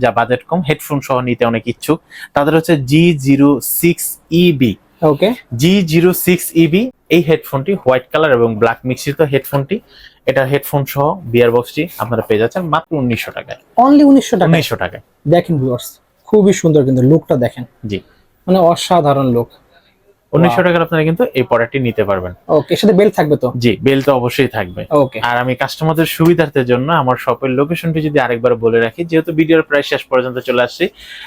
যা বাজেট কম হেডফোন সহ নিতে অনেক ইচ্ছুক তাদের হচ্ছে G06EB। ওকে, G06EB এই হেডফোনটি হোয়াইট কালার এবং ব্ল্যাক মিশ্রিত হেডফোনটি, এটা হেডফোন সহ বিয়ার বক্সটি আপনারা পেয়ে যাচ্ছেন মাত্র 1900 টাকায়। অনলি 1900 টাকা। 1900 টাকায় দেখেন ভিউয়ার্স, খুবই সুন্দর কিন্তু লুকটা দেখেন, জি মানে অসাধারণ লুক। 1900 টাকার আপনারা কিন্তু এই প্রোডাক্টটি নিতে পারবেন। ওকে, সাথে বেল থাকবে তো? জি, বেল তো অবশ্যই থাকবে। ওকে, আর আমি কাস্টমারদের সুবিধার্থের জন্য আমার শপের লোকেশনটি যদি আরেকবার বলে রাখি, যেহেতু ভিডিওর প্রায় শেষ পর্যন্ত চলে আসছি।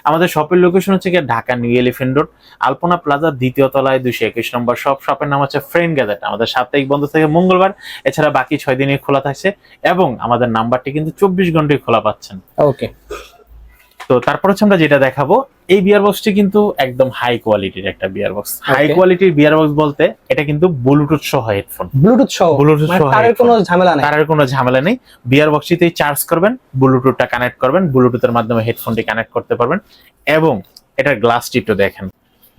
আমাদের শপের লোকেশন হচ্ছে কি ঢাকা নিউ এলিফ্যান্ট রোড, আলপনা প্লাজা, দ্বিতীয় তলায় 221 নম্বর শপ। শপের নাম হচ্ছে ফ্রেন্ড গ্যাজেট। আমাদের সাপ্তাহিক বন্ধ থেকে মঙ্গলবার, এছাড়া বাকি 6 দিনই খোলা থাকছে এবং আমাদের নাম্বারটি কিন্তু 24 ঘন্টায় খোলা পাচ্ছেন। ওকে, তো তারপর হচ্ছে আমরা যেটা দেখাবো, এই বিয়ার বক্সটি কিন্তু একদম হাই কোয়ালিটির একটা বিয়ার বক্স। হাই কোয়ালিটির বিয়ার বক্স বলতে এটা কিন্তু ব্লুটুথ সহ হেডফোন। ব্লুটুথ সহ? ব্লুটুথ সহ, তারের কোনো ঝামেলা নাই? তারের কোনো ঝামেলা নেই। বিয়ার বক্সটিতেই চার্জ করবেন, ব্লুটুথটা কানেক্ট করবেন, ব্লুটুথের মাধ্যমে হেডফোনটি কানেক্ট করতে পারবেন। এবং এটার গ্লাসটি একটু দেখেন,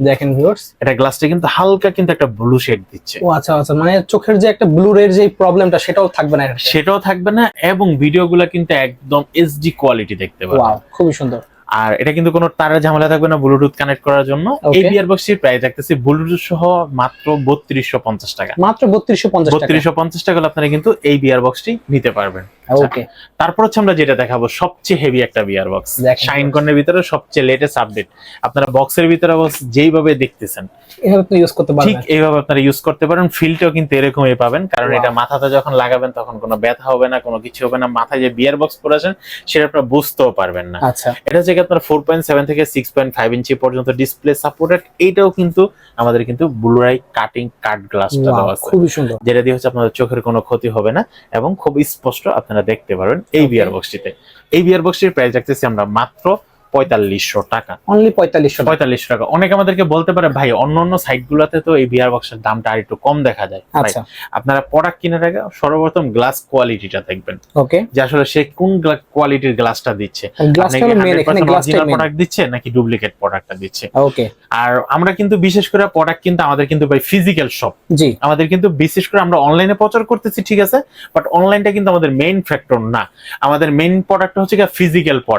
দেখেন ভিউয়ার্স, এটা গ্লাসটি কিন্তু হালকা কিন্তু একটা ব্লু শেড দিচ্ছে। ও আচ্ছা আচ্ছা, মানে চোখের যে একটা ব্লুর যে প্রবলেমটা সেটাও থাকবে না এটাতে? সেটাও থাকবে না, এবং ভিডিওগুলো কিন্তু একদম এইচডি কোয়ালিটি দেখতে পাবেন। ওয়াও, খুবই সুন্দর। আর এটা কিন্তু কোনো তারের ঝামেলা থাকবে না ব্লুটুথ কানেক্ট করার জন্য। এই বিয়ার বক্সটির প্রাইস রাখতেছি ব্লুটুথ সহ মাত্র 3250 টাকা। মাত্র 3250 টাকা? 3250 টাকা হলে আপনারা কিন্তু এই বিয়ার বক্সটি নিতে পারবেন। ওকে, তারপর হচ্ছে আমরা যেটা দেখাবো সবচেয়ে হেভি একটা বিয়ার বক্স, শাইন কর্নের ভিতরে সবচেয়ে লেটেস্ট আপডেট। আপনারা বক্সের ভিতরে যেইভাবে দেখতেছেন এভাবে আপনি ইউজ করতে পারবেন, ঠিক এইভাবে আপনারা ইউজ করতে পারেন। ফিলটাও কিন্তু এরকমই পাবেন, কারণ এটা মাথাতে যখন লাগাবেন তখন কোনো ব্যথা হবে না, কোনো কিছু হবে না। মাথায় যে বিয়ার বক্স পরেছেন সেটা আপনারা বুঝতেও পারবেন না। আচ্ছা, এটা হচ্ছে আপনার 4.7 থেকে 6.5 ইঞ্চি পর্যন্ত ডিসপ্লে সাপোর্টেড। এইটাও কিন্তু আমাদের কিন্তু ব্লুরাই কাটিং কাট গ্লাসটা দেওয়া আছে, খুবই সুন্দর, যেটা দিয়ে হচ্ছে আপনাদের চোখের কোনো ক্ষতি হবে না এবং খুব স্পষ্ট আপনারা দেখতে পারবেন এই বিয়ার বক্সটিতে। এই বিয়ার বক্সটির প্রাইস রাখতেছি আমরা মাত্র 4500 টাকা। অনলি 4500 টাকা। অনেকে আমাদেরকে বলতে পারে ভাই অন্য সাইট গুলাতে তো এই বিয়ার বক্সের দামটা আর একটু কম দেখা যায়। আচ্ছা, আপনারা প্রোডাক্ট কেনার আগে সর্বপ্রথম গ্লাস কোয়ালিটিটা দেখবেন, ওকে, যে আসলে সে কোন কোয়ালিটির গ্লাসটা দিচ্ছে, প্রোডাক্ট দিচ্ছে নাকি ডুপ্লিকেট প্রোডাক্টটা দিচ্ছে। ওকে, আর আমরা কিন্তু বিশেষ করে প্রোডাক্ট কিন্তু আমাদের কিন্তু ভাই ফিজিক্যাল শপ। জি, আমাদের কিন্তু বিশেষ করে আমরা অনলাইনে প্রচার করতেছি ঠিক আছে, বাট অনলাইনটা কিন্তু আমাদের মেইন ফ্যাক্টর না। আমাদের মেইন প্রোডাক্ট হচ্ছে ফিজিক্যাল প্রোডাক্ট।